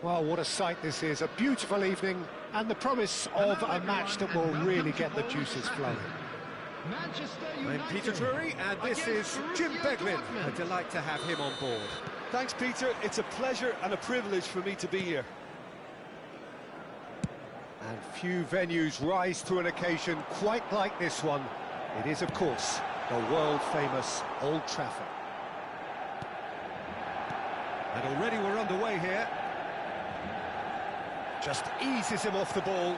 Well, what a sight this is, a beautiful evening and the promise of a match that will really get the juices flowing. I'm Peter Drury and this is Jim Beglin. A delight to have him on board. Thanks, Peter. It's a pleasure and a privilege for me to be here. And few venues rise to an occasion quite like this one. It is, of course, the world-famous Old Trafford. And already we're underway here. Just eases him off the ball.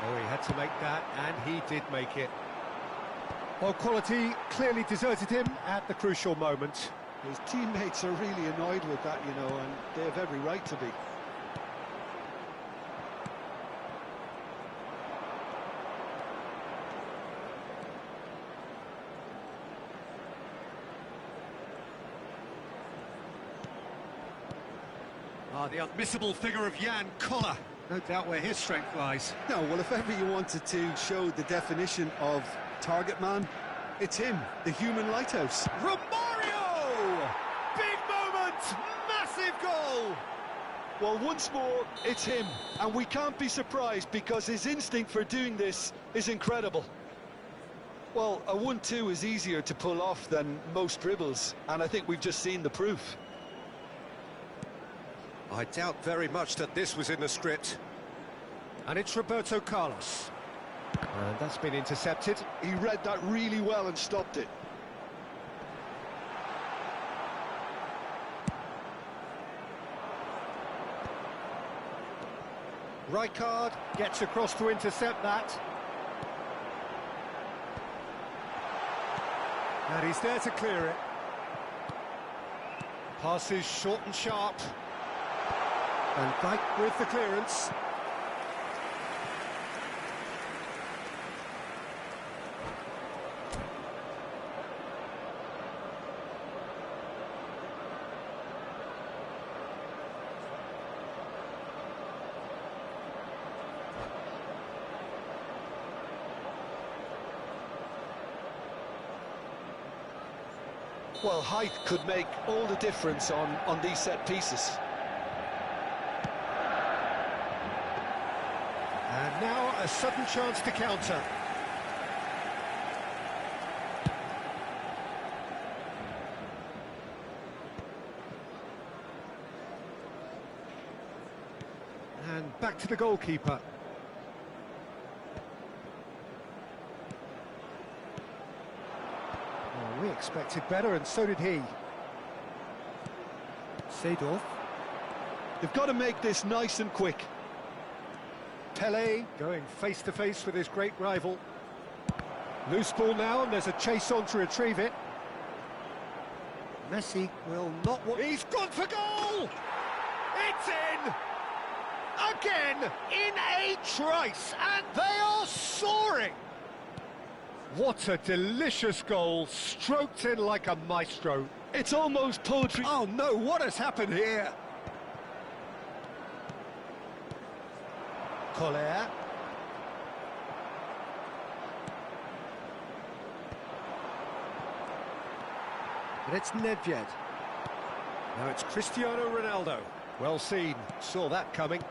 Oh, he had to make that, and he did make it. Well, quality clearly deserted him at the crucial moment. His teammates are really annoyed with that, you know, and they have every right to be. The unmissable figure of Jan Koller. No doubt where his strength lies. No, well, if ever you wanted to show the definition of target man, it's him, the human lighthouse. Romario! Big moment! Massive goal! Well, once more, it's him, and we can't be surprised because his instinct for doing this is incredible. Well, a 1-2 is easier to pull off than most dribbles, and I think we've just seen the proof. I doubt very much that this was in the script. And it's Roberto Carlos. And that's been intercepted. He read that really well and stopped it. Rijkaard gets across to intercept that. And he's there to clear it. Passes short and sharp. And Dijk with the clearance. Well, height could make all the difference on these set pieces. And now a sudden chance to counter. And back to the goalkeeper. Well, we expected better, and so did he. Seedorf. They've got to make this nice and quick. Pele going face-to-face with his great rival. Loose ball now, and there's a chase on to retrieve it. Messi will not... He's gone for goal! It's in! Again, in a trice, and they are soaring! What a delicious goal, stroked in like a maestro. It's almost poetry. Oh no, what has happened here? Collier. And it's Nedved. Now it's Cristiano Ronaldo. Well seen, saw that coming.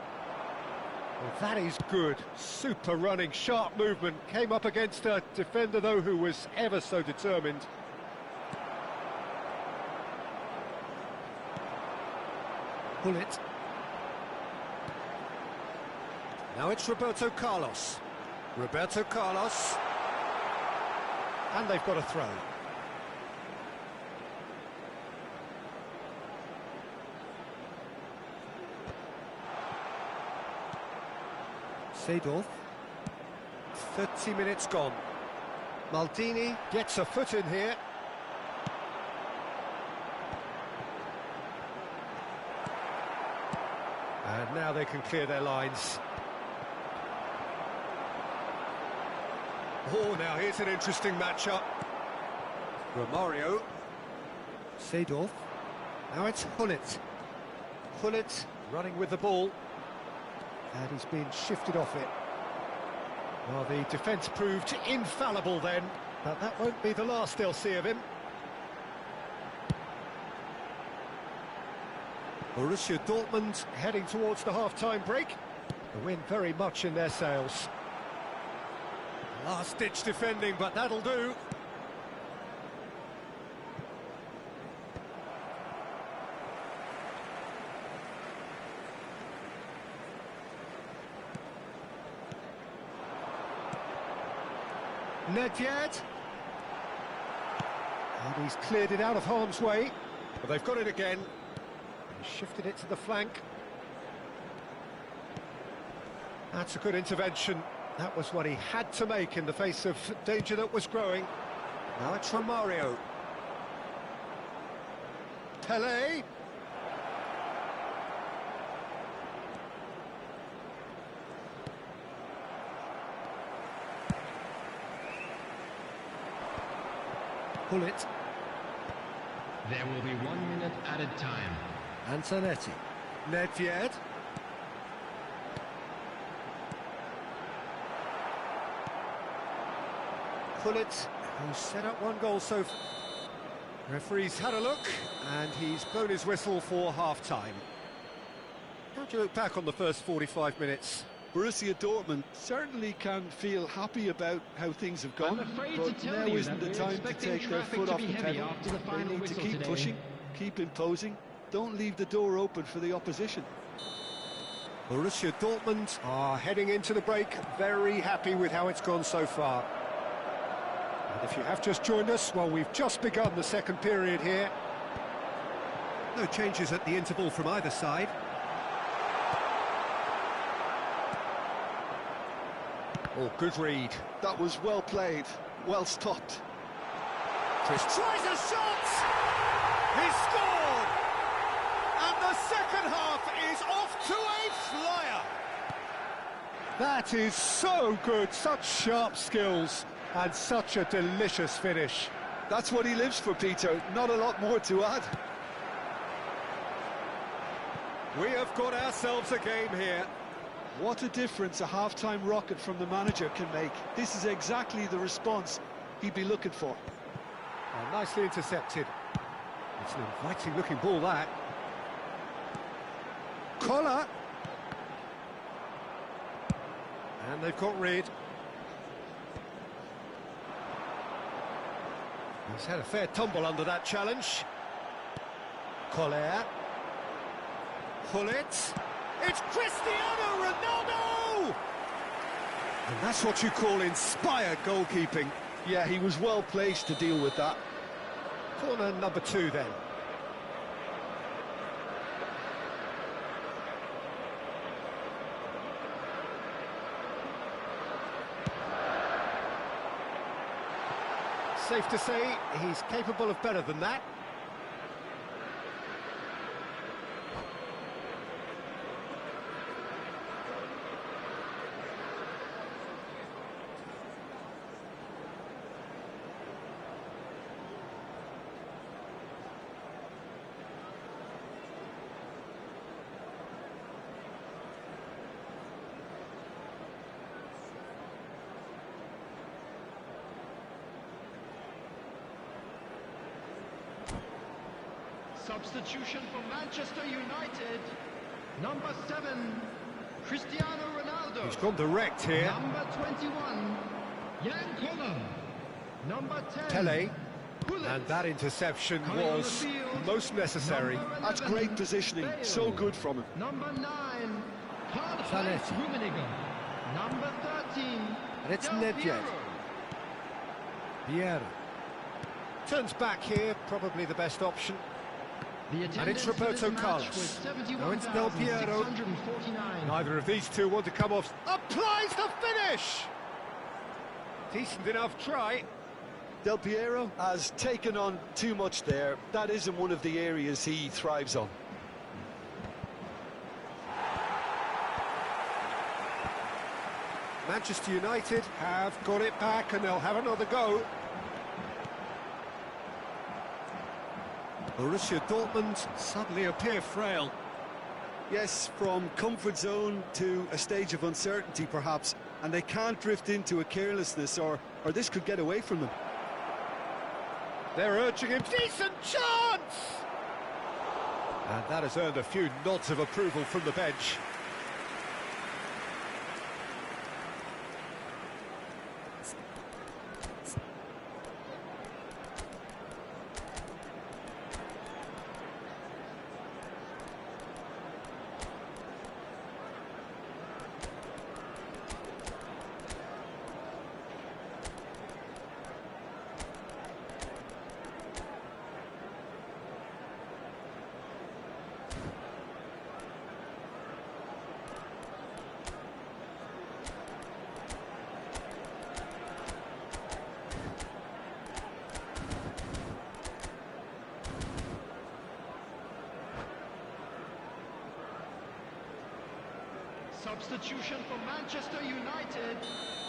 Well, that is good. Super running, sharp movement. Came up against a defender, though, who was ever so determined. Pull it. Now it's Roberto Carlos. Roberto Carlos. And they've got a throw. Seedorf. 30 minutes gone. Maldini gets a foot in here. And now they can clear their lines. Oh, now here's an interesting matchup. Romario. Seedorf. Now it's Hullet. Hullet running with the ball. And he's been shifted off it. Well, the defence proved infallible then, but that won't be the last they'll see of him. Borussia Dortmund heading towards the half-time break. The win very much in their sails. Last-ditch defending, but that'll do. Nedved. And he's cleared it out of harm's way. But they've got it again. He shifted it to the flank. That's a good intervention. That was what he had to make in the face of danger that was growing. Now it's Romario. Pele. Pull it. There will be 1 minute added time. Antonetti. Nedved. Hullet, who's set up one goal so far. Referee's had a look, and he's blown his whistle for half-time. How do you look back on the first 45 minutes? Borussia Dortmund certainly can feel happy about how things have gone, but now isn't the time to take their foot off the pedal. They need to keep pushing, keep imposing, don't leave the door open for the opposition. Borussia Dortmund are heading into the break, very happy with how it's gone so far. And if you have just joined us, well, we've just begun the second period here. No changes at the interval from either side. Oh, good read. That was well played, well stopped. Chris tries a shot! He scored! And the second half is off to a flyer! That is so good, such sharp skills, and such a delicious finish. That's what he lives for, Peter, not a lot more to add. We have got ourselves a game here. What a difference a half-time rocket from the manager can make. This is exactly the response he'd be looking for. Nicely intercepted. It's an inviting-looking ball, that. Collar. And they've got rid. He's had a fair tumble under that challenge. Collar. Hullet. It's Cristiano Ronaldo! And that's what you call inspired goalkeeping. Yeah, he was well placed to deal with that. Corner number 2 then. Safe to say, he's capable of better than that. Substitution for Manchester United. Number 7, Cristiano Ronaldo. He's gone direct here. Number 21, Jan Koller. Number 10, Pele. Hullet. And that interception Coming on the was field, most necessary. number That's 11, great positioning, Bale. so good from him. Number 9, Karl-Heinz Zanetti. Rummenigge. Number 13, And it's Del Nedved. Piero. Vieira. Turns back here, probably the best option. The And it's attendance for Roberto this match Carlos. was Now it's Del Piero. 71,649. Neither of these two want to come off. Applies the finish! Decent enough try. Del Piero has taken on too much there. That isn't one of the areas he thrives on. Manchester United have got it back and they'll have another go. Borussia Dortmund suddenly appear frail. Yes, from comfort zone to a stage of uncertainty perhaps, and they can't drift into a carelessness or this could get away from them. They're urging him. Decent chance! And that has earned a few nods of approval from the bench. Substitution for Manchester United.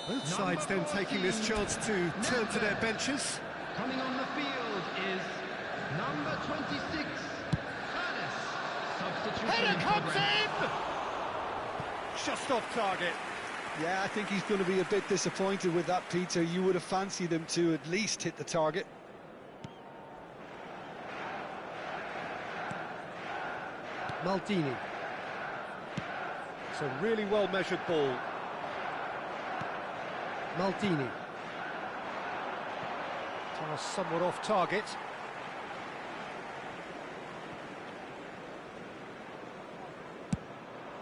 Both sides then taking this chance to turn to their benches. Coming on the field is number 26, Hannes. Substitution Header in comes progress. in! Just off target. Yeah, I think he's going to be a bit disappointed with that, Peter. You would have fancied him to at least hit the target. Maldini. It's a really well-measured ball. Maldini. Pass somewhat off target.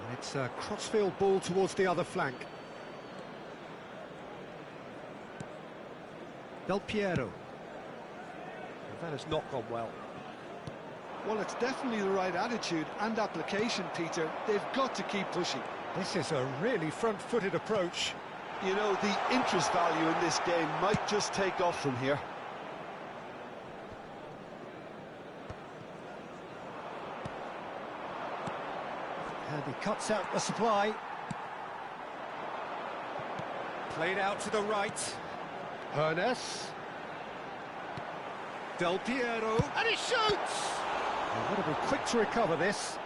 And It's a crossfield ball towards the other flank. Del Piero. Well, that has not gone well. Well, it's definitely the right attitude and application, Peter. They've got to keep pushing. This is a really front-footed approach. You know, the interest value in this game might just take off from here. And he cuts out the supply. Played out to the right. Hernes. Del Piero. And he shoots! They've got to be quick to recover this.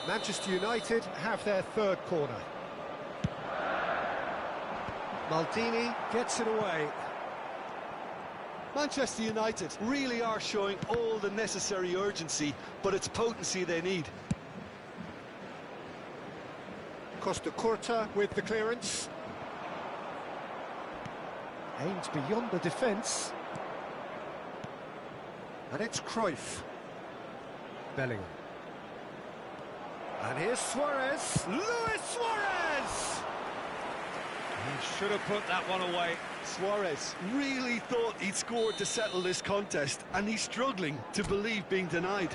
Manchester United have their third corner. Maldini gets it away. Manchester United really are showing all the necessary urgency, but it's potency they need. Costa Curta with the clearance. Aims beyond the defence. And it's Cruyff. Bellingham. And here's Suarez. Luis Suarez! He should have put that one away. Suarez really thought he'd scored to settle this contest, and he's struggling to believe being denied.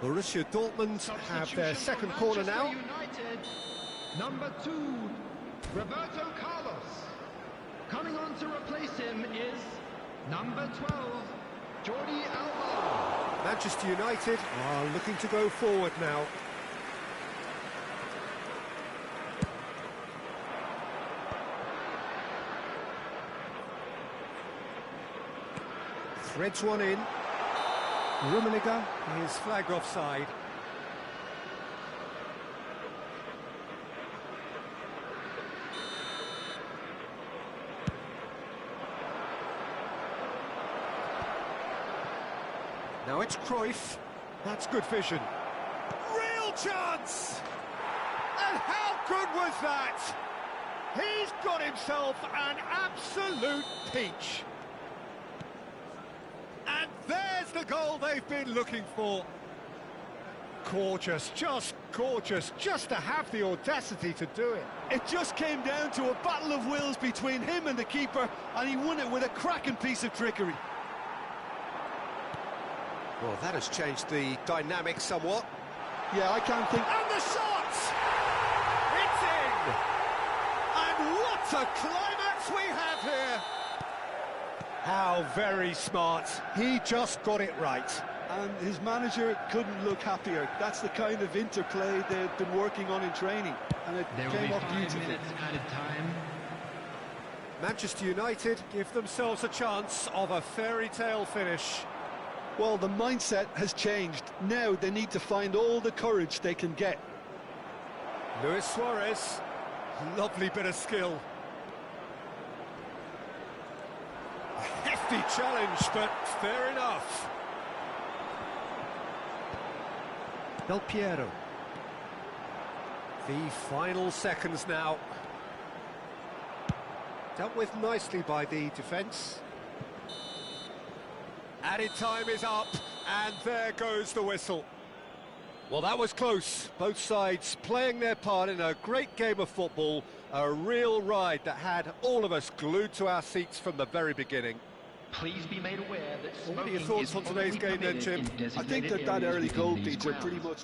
Borussia Dortmund have their second corner now. United, number 2, Roberto Carlos. Coming on to replace him is number 12, Jordi Alba. Manchester United are looking to go forward now. Threads one in. Rummenigge is flagged offside. Now it's Cruyff. That's good vision. Real chance! And how good was that? He's got himself an absolute peach. And there's the goal they've been looking for. Gorgeous, just to have the audacity to do it. It just came down to a battle of wills between him and the keeper, and he won it with a cracking piece of trickery. Well, that has changed the dynamic somewhat. Yeah, I can't think... And the shot! It's in! And what a climax we have here! How very smart. He just got it right. And his manager couldn't look happier. That's the kind of interplay they've been working on in training, and it There will came be off 5 beautifully. minutes added time. Manchester United give themselves a chance of a fairy tale finish. Well, the mindset has changed. Now they need to find all the courage they can get. Luis Suarez, lovely bit of skill. A hefty challenge, but fair enough. Del Piero. The final seconds now. Dealt with nicely by the defence. Added time is up, and there goes the whistle. Well, that was close. Both sides playing their part in a great game of football. A real ride that had all of us glued to our seats from the very beginning. Please be made aware that What are smoking your thoughts is on today's only game then, permitted Jim? in I think designated that areas early within goal, these Peter, grounds. pretty much...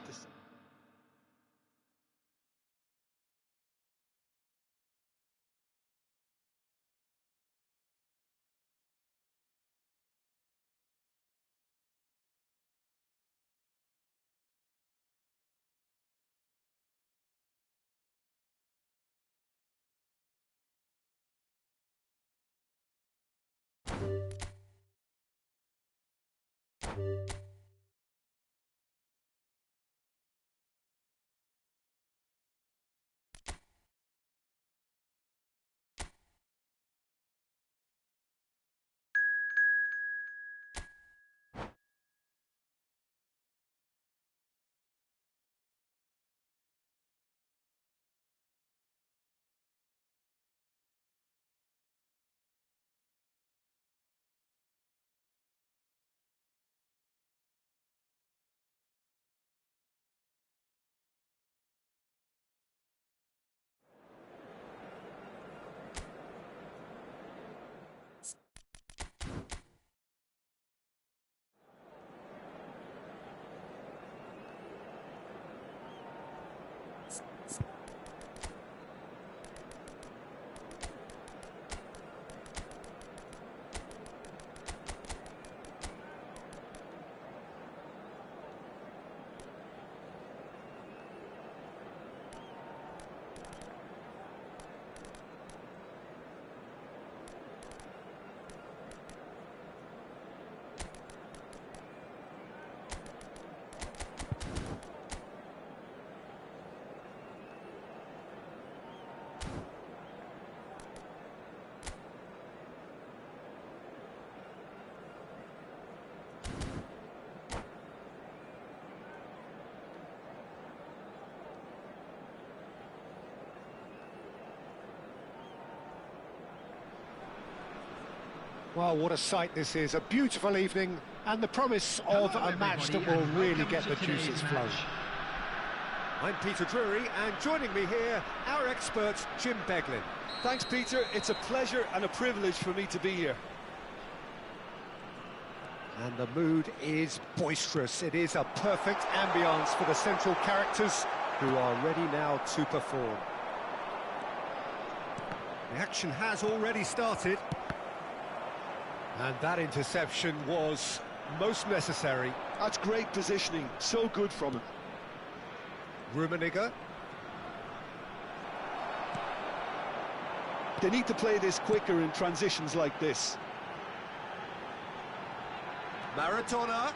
Well, what a sight this is. A beautiful evening and the promise of a match that will really get the juices flowing. I'm Peter Drury, and joining me here, our expert, Jim Beglin. Thanks, Peter. It's a pleasure and a privilege for me to be here. And the mood is boisterous. It is a perfect ambience for the central characters who are ready now to perform. The action has already started. And that interception was most necessary. That's great positioning. So good from him. Rummenigge. They need to play this quicker in transitions like this. Maradona.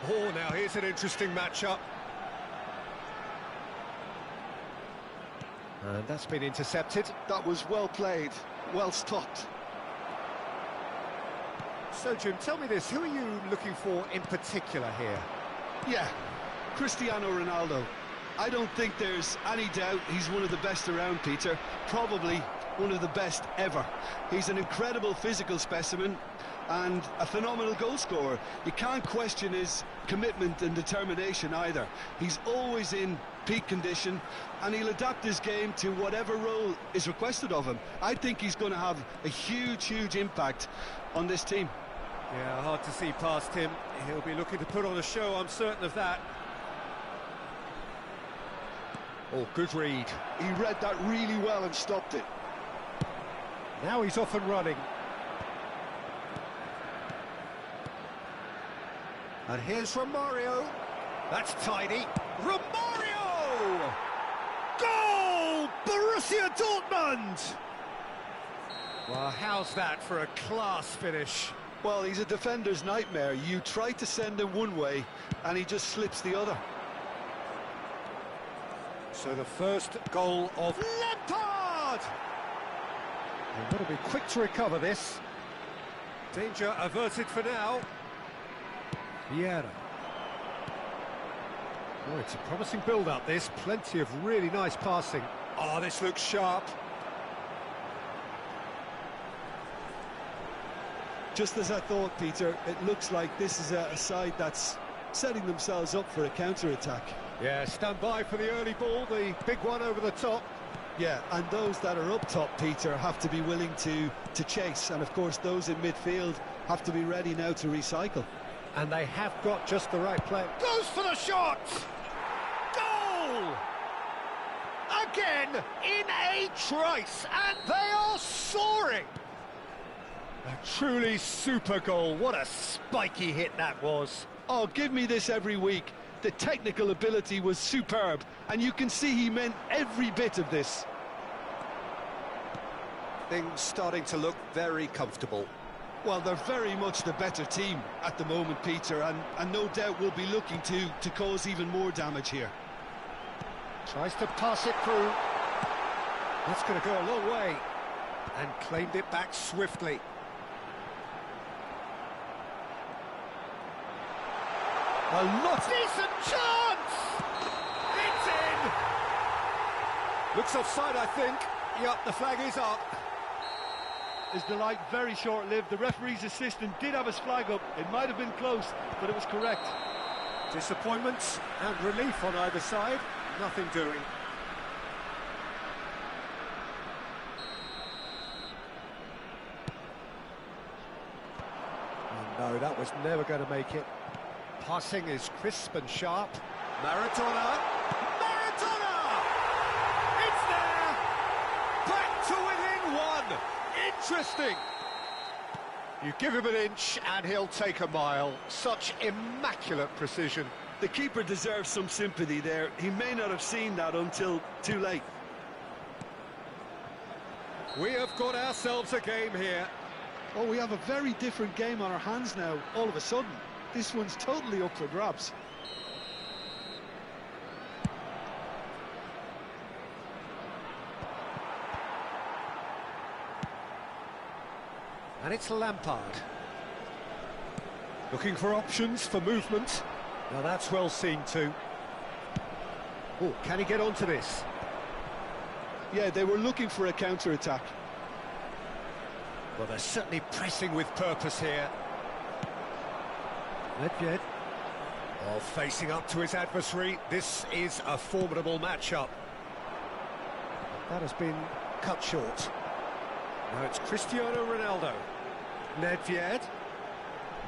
Oh, now here's an interesting matchup. And that's been intercepted. That was well played, well stopped. So, Jim, tell me this, who are you looking for in particular here? Yeah, Cristiano Ronaldo. I don't think there's any doubt he's one of the best around, Peter. Probably one of the best ever. He's an incredible physical specimen and a phenomenal goal scorer. You can't question his commitment and determination either. He's always in peak condition, and he'll adapt his game to whatever role is requested of him. I think he's going to have a huge impact on this team. Yeah, hard to see past him. He'll be looking to put on a show, I'm certain of that. Oh, good read. He read that really well and stopped it. Now he's off and running. And here's Romario. That's tidy. Romario! Goal! Borussia Dortmund! Well, how's that for a class finish? Well, he's a defender's nightmare. You try to send him one way, and he just slips the other. So the first goal of Lampard! They've got to be quick to recover this. Danger averted for now. Vieira. Oh, it's a promising build-up, this. Plenty of really nice passing. Oh, this looks sharp. Just as I thought, Peter, it looks like this is a side that's setting themselves up for a counter-attack. Yeah, stand by for the early ball, the big one over the top. Yeah, and those that are up top, Peter, have to be willing to chase. And, of course, those in midfield have to be ready now to recycle. And they have got just the right play. Goes for the shot! Goal! Again, in a trice, and they are soaring! A truly super goal. What a spiky hit that was. Oh, give me this every week. The technical ability was superb, and you can see he meant every bit of this. Things starting to look very comfortable. Well, they're very much the better team at the moment, Peter, and no doubt will be looking to cause even more damage here. Tries to pass it through. That's going to go a long way. And claimed it back swiftly. A lot. Decent chance! It's in! Looks offside, I think. Yep, the flag is up. His delight very short-lived. The referee's assistant did have his flag up. It might have been close, but it was correct. Disappointment and relief on either side. Nothing doing. Oh, no, that was never going to make it. Passing is crisp and sharp. Maradona! Maradona! It's there! Back to within one! Interesting! You give him an inch and he'll take a mile. Such immaculate precision. The keeper deserves some sympathy there. He may not have seen that until too late. We have got ourselves a game here. Oh, we have a very different game on our hands now, all of a sudden. This one's totally up for grabs. And it's Lampard. Looking for options for movement. Now that's well seen too. Oh, can he get onto this? Yeah, they were looking for a counter-attack. Well, they're certainly pressing with purpose here. Nedved. Well, facing up to his adversary, this is a formidable matchup. That has been cut short. Now it's Cristiano Ronaldo. Nedved.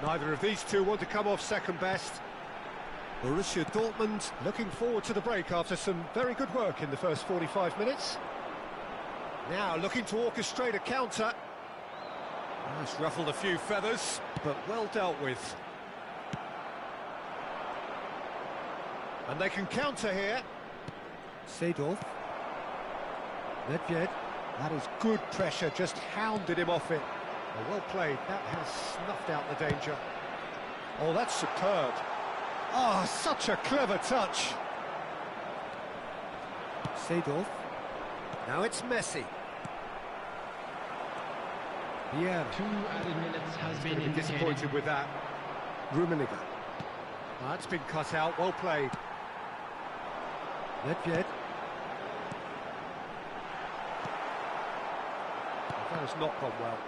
Neither of these two want to come off second best. Borussia Dortmund looking forward to the break after some very good work in the first 45 minutes. Now looking to orchestrate a counter. It's ruffled a few feathers, but well dealt with. And they can counter here. Seedorf. Nedved. That is good pressure, just hounded him off it. Well played, that has snuffed out the danger. Oh, that's superb. Oh, such a clever touch. Seedorf. Now it's Messi. Yeah. 2 added minutes has been indicated. Disappointed with that. Rummenigge. That's been cut out, well played. Nedved. That has not gone well.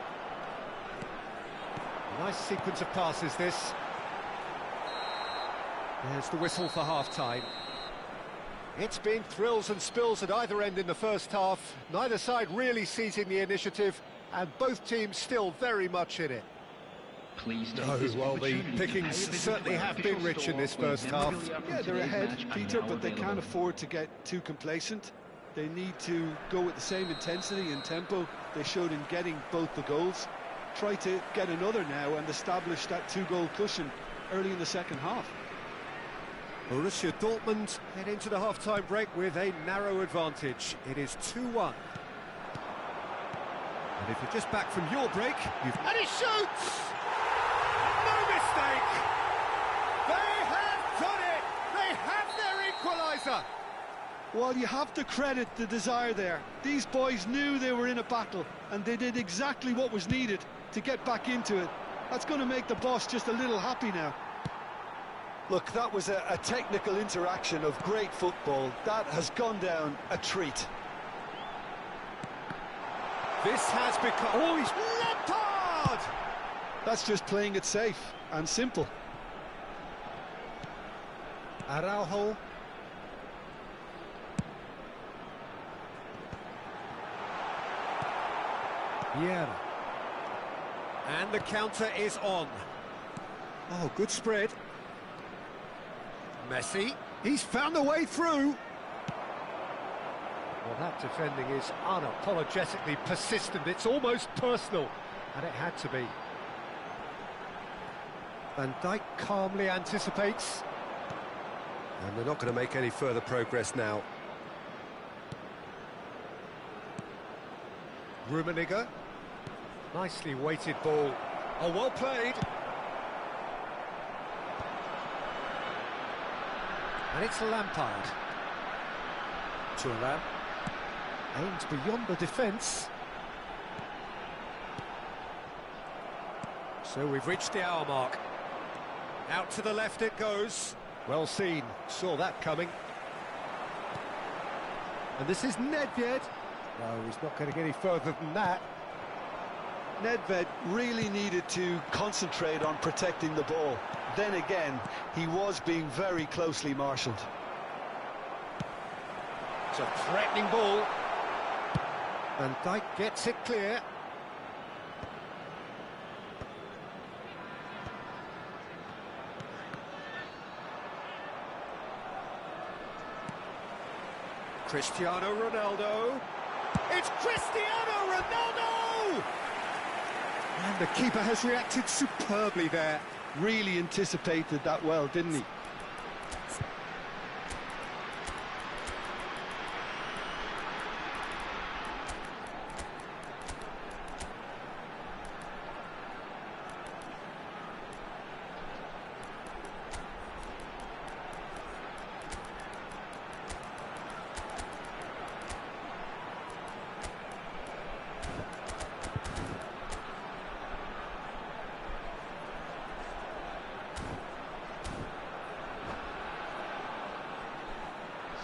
Nice sequence of passes, this. There's the whistle for half-time. It's been thrills and spills at either end in the first half. Neither side really seizing the initiative, and both teams still very much in it. Well, the pickings certainly have been rich in this first half. Yeah, they're ahead, Peter, but they can't afford to get too complacent. They need to go with the same intensity and tempo they showed in getting both the goals. Try to get another now and establish that 2-goal cushion early in the second half. Borussia Dortmund head into the half-time break with a narrow advantage. It is 2-1. And if you're just back from your break, you've... And he shoots! No mistake! They have done it! They have their equaliser! Well, you have to credit the desire there. These boys knew they were in a battle, and they did exactly what was needed to get back into it. That's going to make the boss just a little happy now. Look, that was a technical interaction of great football. That has gone down a treat. This has become... Oh, he's Lampard! That's just playing it safe and simple. Araujo. Vieira. And the counter is on. Oh, good spread. Messi. He's found a way through. Well, that defending is unapologetically persistent. It's almost personal. And it had to be. Van Dijk calmly anticipates. And they're not going to make any further progress now. Rummenigge. Nicely weighted ball. Oh, well played. And it's Lampard. Thuram. Aims beyond the defence. So we've reached the hour mark. Out to the left it goes. Well seen. Saw that coming. And this is Nedved. No, he's not going to get any further than that. Nedved really needed to concentrate on protecting the ball. Then again, he was being very closely marshalled. It's a threatening ball. Van Dijk gets it clear. Cristiano Ronaldo. It's Cristiano Ronaldo! And the keeper has reacted superbly there. Really anticipated that well, didn't he?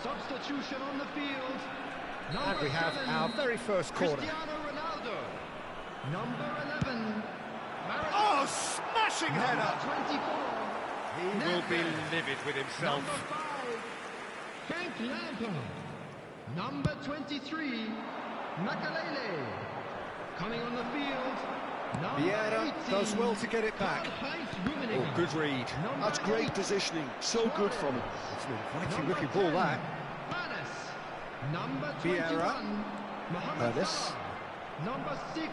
Substitution on the field. And we have our very first corner. Cristiano Ronaldo. Number 11. Oh, smashing header! 24. He will be livid with himself. Number 5. Frank Lampard. Number 23. Makalele. Coming on the field. Number Vieira 18. does well to get it back. Oh, good read. That's great positioning. So good from him. It's an inviting looking ball, that. Number Vieira. 21. Mohamed Ernest. Salah. Number 6.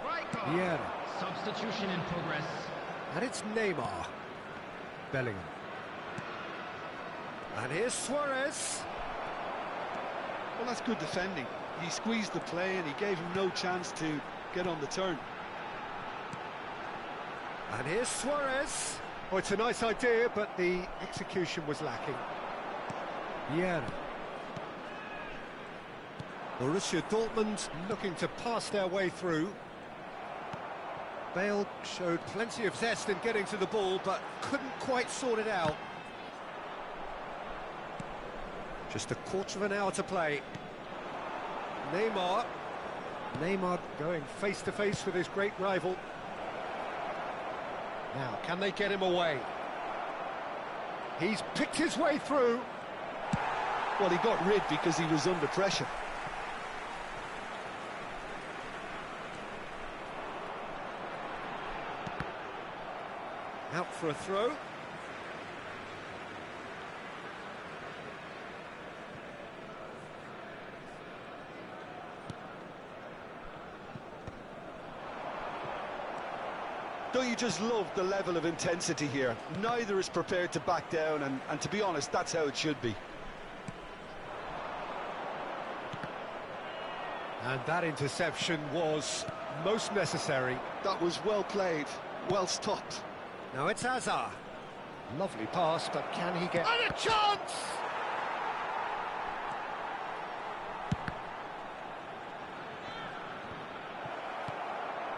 Rijkaard. Vieira. Substitution in progress. And it's Neymar. Bellingham. And here's Suarez. Well, that's good defending. He squeezed the play and he gave him no chance to get on the turn. And here's Suarez. Oh, it's a nice idea, but the execution was lacking. Vieira. Borussia Dortmund looking to pass their way through. Bale showed plenty of zest in getting to the ball, but couldn't quite sort it out. Just a quarter of an hour to play. Neymar. Neymar going face-to-face with his great rival. Now, can they get him away? He's picked his way through. Well, he got rid because he was under pressure. Out for a throw. Don't you just love the level of intensity here? Neither is prepared to back down, and to be honest, that's how it should be. And that interception was most necessary. That was well played, well stopped. Now it's Hazard. Lovely pass, but can he get... And a chance!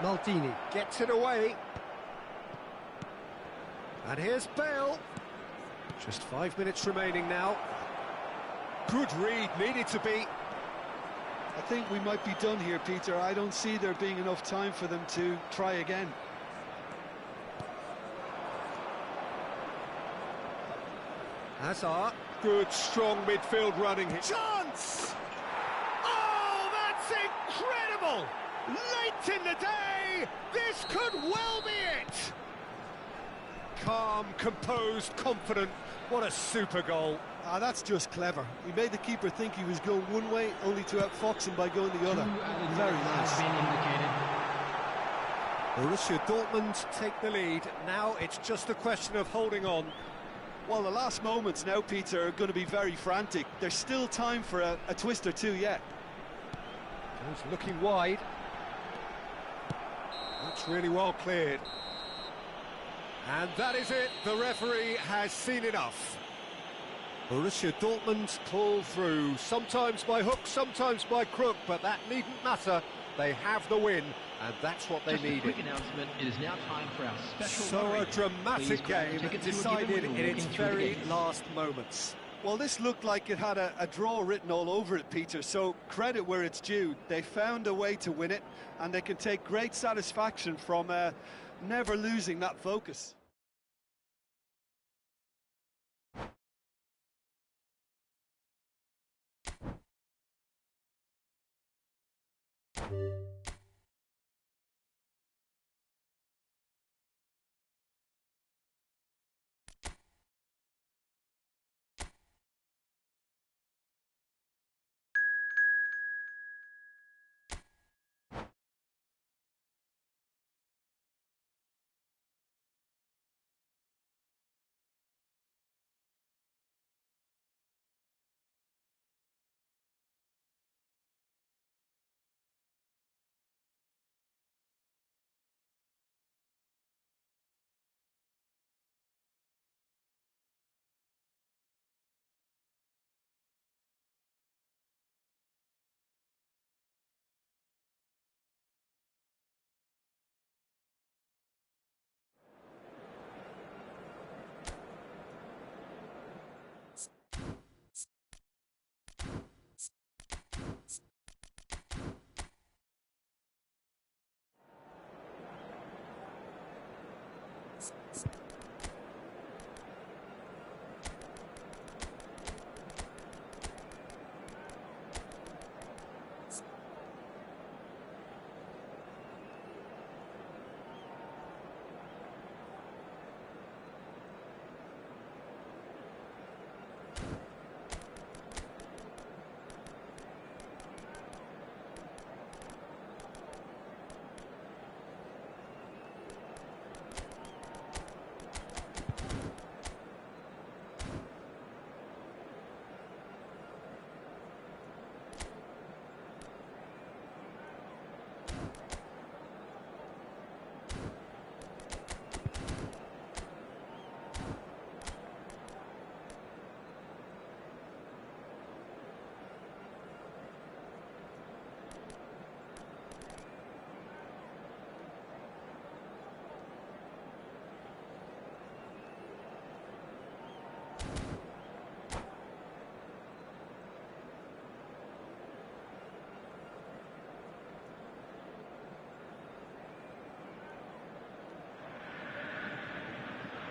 Maldini gets it away. And here's Bale. Just 5 minutes remaining now. Good read, needed to be. I think we might be done here, Peter. I don't see there being enough time for them to try again. Hazard. Good, strong midfield running. Chance! Oh, that's incredible! Late in the day, this could well be it! Calm, composed, confident. What a super goal. Ah, that's just clever. He made the keeper think he was going one way, only to outfox him by going the other. Very nice. Borussia Dortmund take the lead. Now it's just a question of holding on. Well, the last moments now, Peter, are going to be very frantic. There's still time for a twist or two yet. He's looking wide. That's really well cleared. And that is it. The referee has seen enough. Borussia Dortmund pull through, sometimes by hook, sometimes by crook, but that needn't matter. They have the win, and that's what they needed. Just a quick announcement, it is now time for our special So lottery. a dramatic game decided in its very last moments. Well, this looked like it had a draw written all over it, Peter, so credit where it's due. They found a way to win it, and they can take great satisfaction from never losing that focus.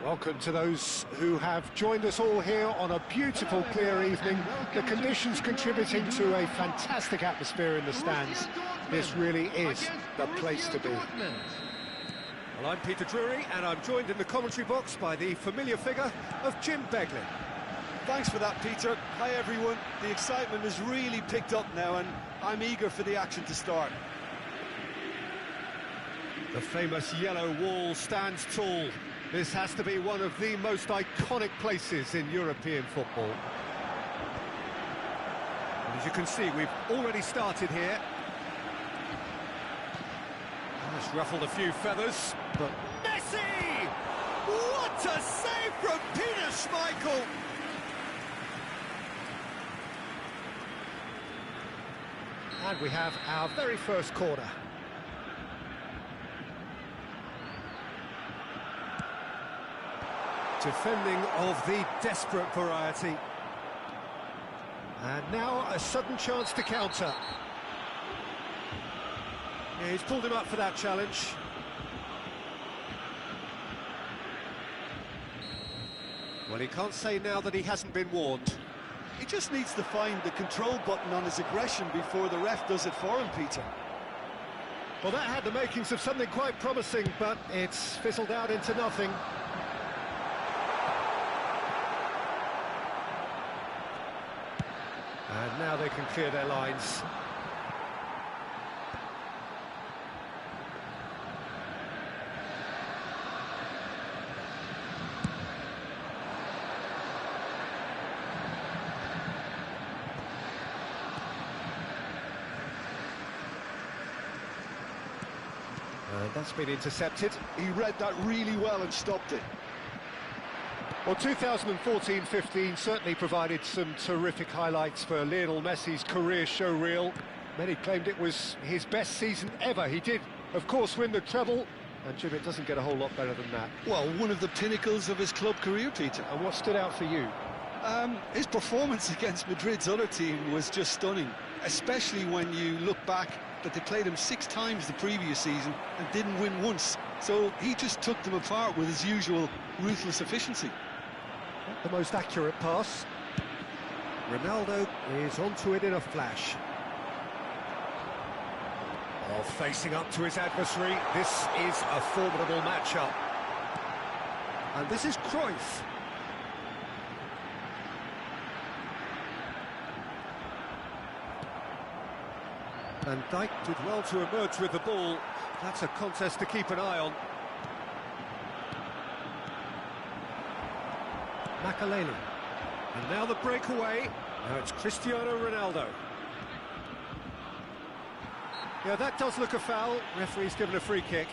Welcome to those who have joined us all here on a beautiful, clear evening. The conditions contributing to a fantastic atmosphere in the stands. This really is the place to be. Well, I'm Peter Drury, and I'm joined in the commentary box by the familiar figure of Jim Beglin. Thanks for that, Peter. Hi, everyone. The excitement has really picked up now, and I'm eager for the action to start. The famous yellow wall stands tall. This has to be one of the most iconic places in European football. And as you can see, we've already started here. Just ruffled a few feathers, but Messi! What a save from Peter Schmeichel! And we have our very first corner. Defending of the desperate variety. And now a sudden chance to counter. Yeah, he's pulled him up for that challenge. Well, he can't say now that he hasn't been warned. He just needs to find the control button on his aggression before the ref does it for him, Peter. Well, that had the makings of something quite promising, but it's fizzled out into nothing. And now they can clear their lines. That's been intercepted. He read that really well and stopped it. Well, 2014-15 certainly provided some terrific highlights for Lionel Messi's career showreel. Many claimed it was his best season ever. He did, of course, win the treble, and Jim, it doesn't get a whole lot better than that. Well, one of the pinnacles of his club career, Peter. And what stood out for you? His performance against Madrid's other team was just stunning, especially when you look back that they played him 6 times the previous season and didn't win once. So he just took them apart with his usual ruthless efficiency. Not the most accurate pass. Ronaldo is onto it in a flash. Oh, facing up to his adversary, this is a formidable matchup. And this is Cruyff. Van Dijk did well to emerge with the ball. That's a contest to keep an eye on. Makaleli. And now the breakaway. Now it's Cristiano Ronaldo. Yeah, that does look a foul. Referee's given a free kick.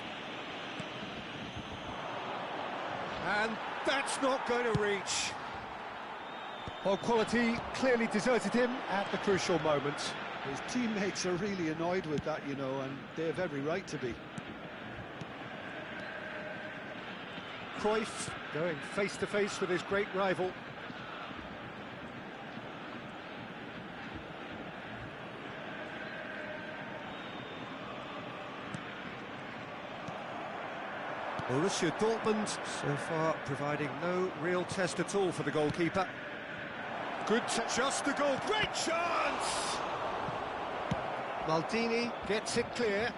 And that's not going to reach. Well, quality clearly deserted him at the crucial moment. His teammates are really annoyed with that, you know, and they have every right to be. Cruyff going face-to-face with his great rival. Borussia Dortmund so far providing no real test at all for the goalkeeper. Good touch, just a goal, great chance! Maldini gets it clear.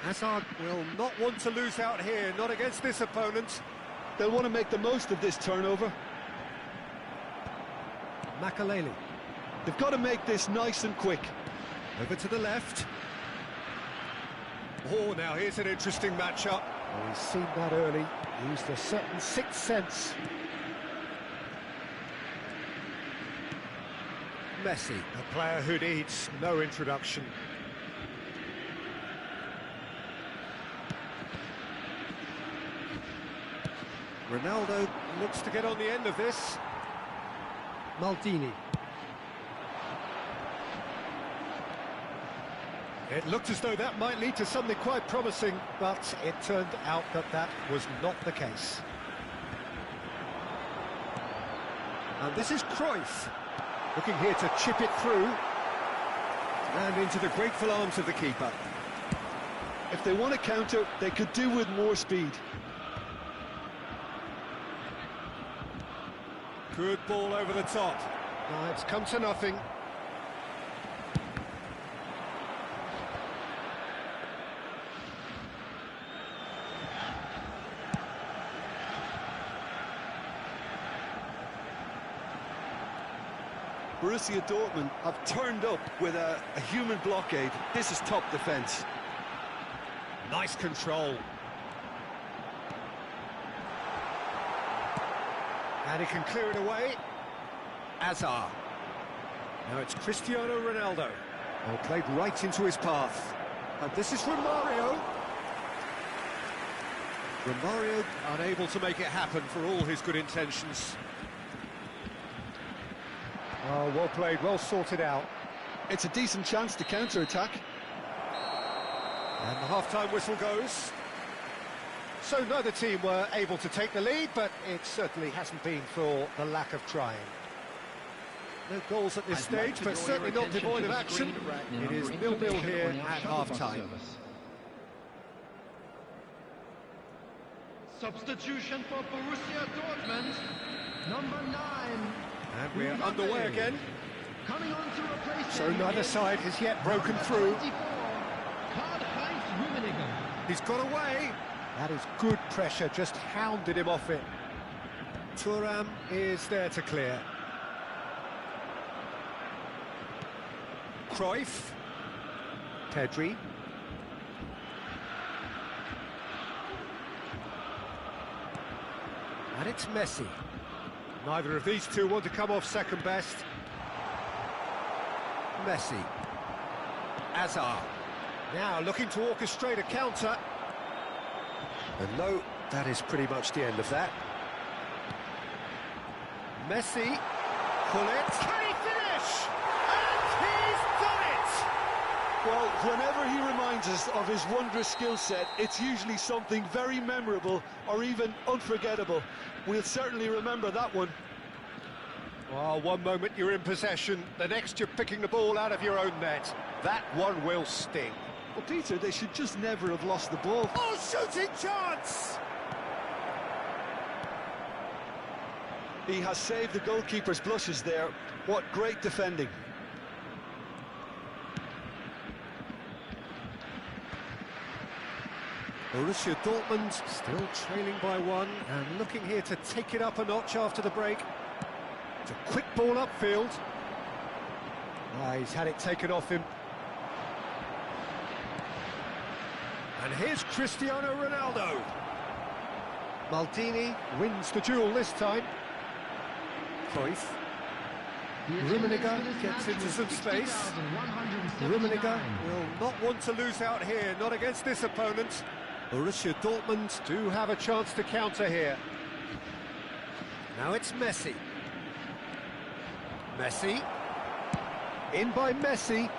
Hazard will not want to lose out here, not against this opponent. They'll want to make the most of this turnover. Makaleli. They've got to make this nice and quick. Over to the left. Oh, now here's an interesting matchup. Oh, he's seen that early. Used a certain sixth sense. Messi. A player who needs no introduction. Ronaldo looks to get on the end of this. Maldini. It looked as though that might lead to something quite promising, but it turned out that that was not the case. And this is Cruyff, looking here to chip it through. And into the grateful arms of the keeper. If they want to counter, they could do with more speed. Good ball over the top. Now it's come to nothing. Borussia Dortmund have turned up with a human blockade. This is top defence. Nice control. And he can clear it away. Hazard. Now it's Cristiano Ronaldo. Oh, played right into his path. And this is Romario. Romario unable to make it happen for all his good intentions. Oh, well played, well sorted out. It's a decent chance to counter-attack. And the half-time whistle goes. So neither team were able to take the lead, but it certainly hasn't been for the lack of trying. No goals at this stage, but certainly not devoid of action. It is 0-0 here at half-time. Substitution for Borussia Dortmund, number 9. And we're underway again. Coming on to replace So him neither is side has yet broken number through. 24, Karl-Heinz Rummenigge. He's got away. That is good pressure, just hounded him off it. Thuram is there to clear. Cruyff. Pedri. And it's Messi. Neither of these two want to come off second best. Messi. Hazard. Now looking to orchestrate a counter. And no, that is pretty much the end of that. Messi. Pull it. Can he finish? And he's done it! Well, whenever he reminds us of his wondrous skill set, it's usually something very memorable or even unforgettable. We'll certainly remember that one. Well, one moment you're in possession, the next you're picking the ball out of your own net. That one will sting. Well, Peter, they should just never have lost the ball. Oh, shooting chance! He has saved the goalkeeper's blushes there. What great defending. Borussia Dortmund still trailing by one and looking here to take it up a notch after the break. It's a quick ball upfield. He's had it taken off him. And here's Cristiano Ronaldo. Maldini wins the duel this time. Cruyff. Rummenigge gets into some space. Rummenigge will not want to lose out here, not against this opponent. Borussia Dortmund do have a chance to counter here. Now it's Messi. Messi. In by Messi.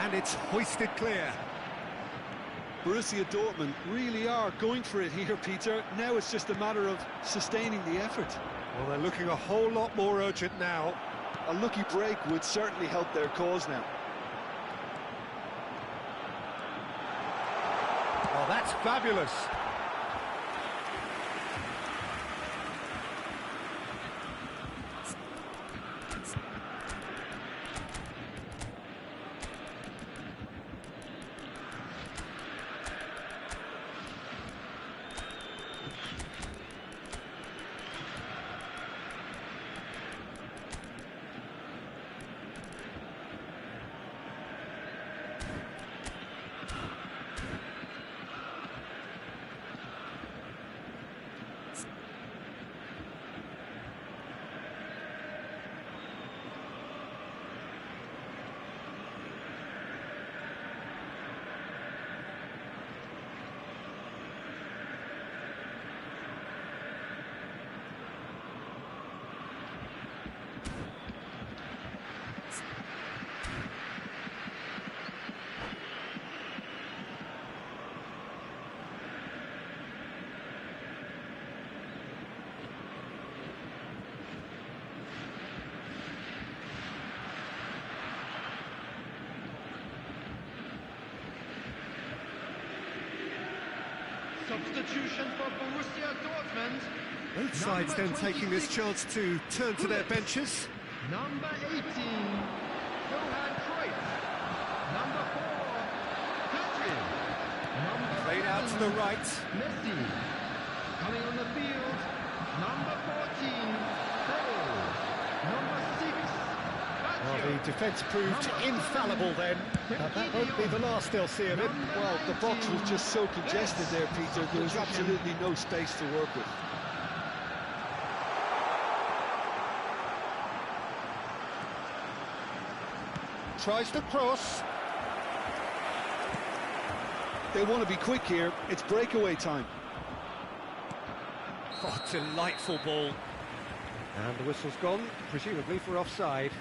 And it's hoisted clear. Borussia Dortmund really are going for it here, Peter. Now it's just a matter of sustaining the effort. Well, they're looking a whole lot more urgent now. A lucky break would certainly help their cause now. Well, That's fabulous. Substitution for Borussia Dortmund. Both sides then taking this chance to turn to their benches. Number 18, Johan Cruyff. Number 4, Petri. Number Played out to 7, the right. Messi. Coming on the field, number 14, Cole. Number 6, Well, Baggio. the defence proved infallible then. That won't be the last they'll see of him. Well, the box was just so congested there, Peter. There was absolutely no space to work with. Tries to cross. They want to be quick here. It's breakaway time. Oh, delightful ball. And the whistle's gone, presumably for offside.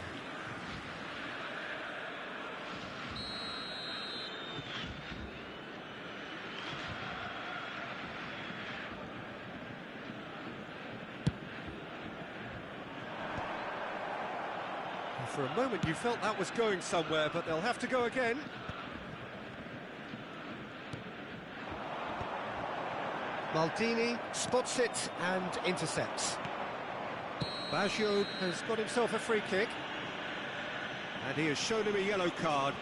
For a moment you felt that was going somewhere, but they'll have to go again. Maldini spots it and intercepts. Baggio has got himself a free kick. And he has shown him a yellow card.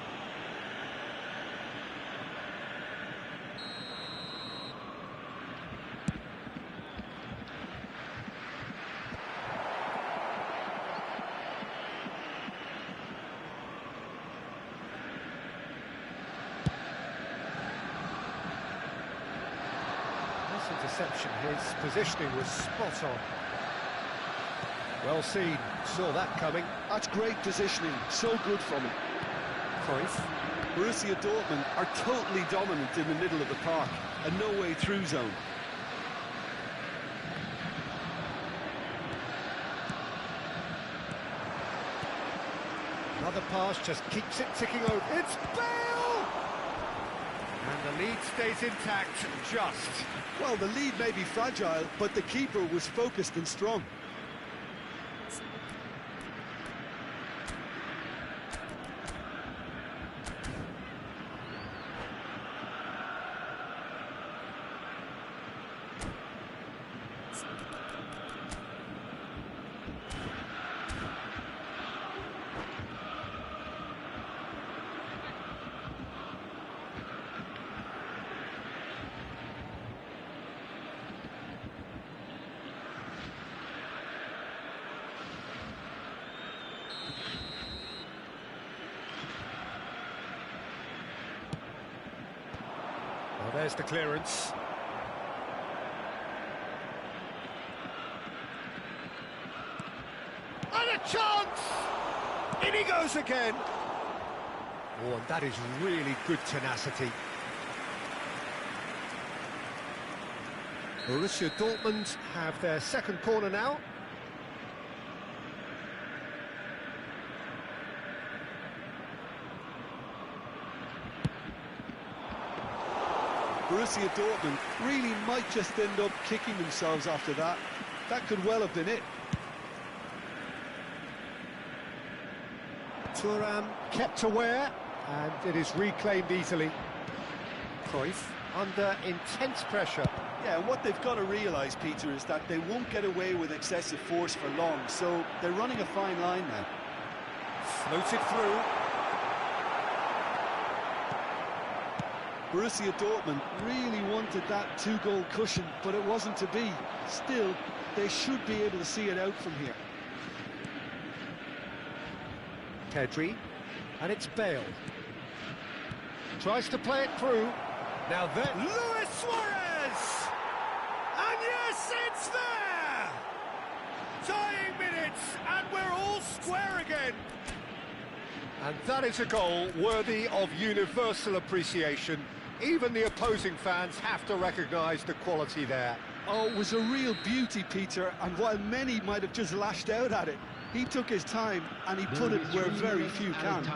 Interception, his positioning was spot on. Well seen, saw that coming. That's great positioning, so good from him. Cruyff. Borussia Dortmund are totally dominant in the middle of the park, a no-way through zone. Another pass just keeps it ticking over. It's Bale! And the lead stays intact, just. Well, the lead may be fragile, but the keeper was focused and strong. Well, there's the clearance. And a chance! In he goes again. Oh, and that is really good tenacity. Borussia Dortmund have their second corner now. Borussia Dortmund really might just end up kicking themselves after that. That could well have been it. Thuram kept aware, and it is reclaimed easily. Cruyff. under intense pressure. Yeah, and what they've got to realise, Peter, is that they won't get away with excessive force for long, so they're running a fine line now. Floated through. Borussia Dortmund really wanted that two-goal cushion, but it wasn't to be. Still, they should be able to see it out from here. Pedri, and it's Bale. Tries to play it through. Now then, Luis Suarez! And yes, it's there! Dying minutes, and we're all square again. and that is a goal worthy of universal appreciation. Even the opposing fans have to recognise the quality there. Oh, it was a real beauty, Peter, and while many might have just lashed out at it, he took his time and he put it where very few can.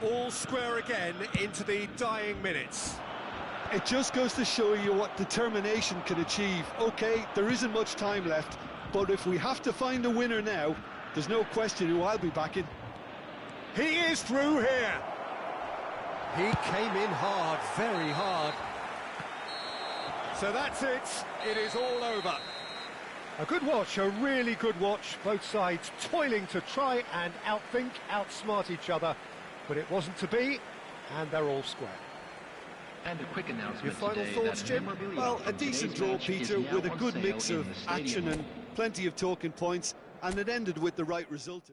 All square again into the dying minutes. It just goes to show you what determination can achieve. OK, there isn't much time left, but if we have to find a winner now, there's no question who I'll be backing. He is through here. He came in hard, very hard. So that's it. It is all over. A good watch, a really good watch. Both sides toiling to try and outthink, outsmart each other. But it wasn't to be, and they're all square. And a quick announcement. Your final today thoughts, that Jim? memorabilia Well, from a decent today's draw, match is Peter, now with a on good sale mix in of the stadium action hall. and plenty of talking points, and it ended with the right result.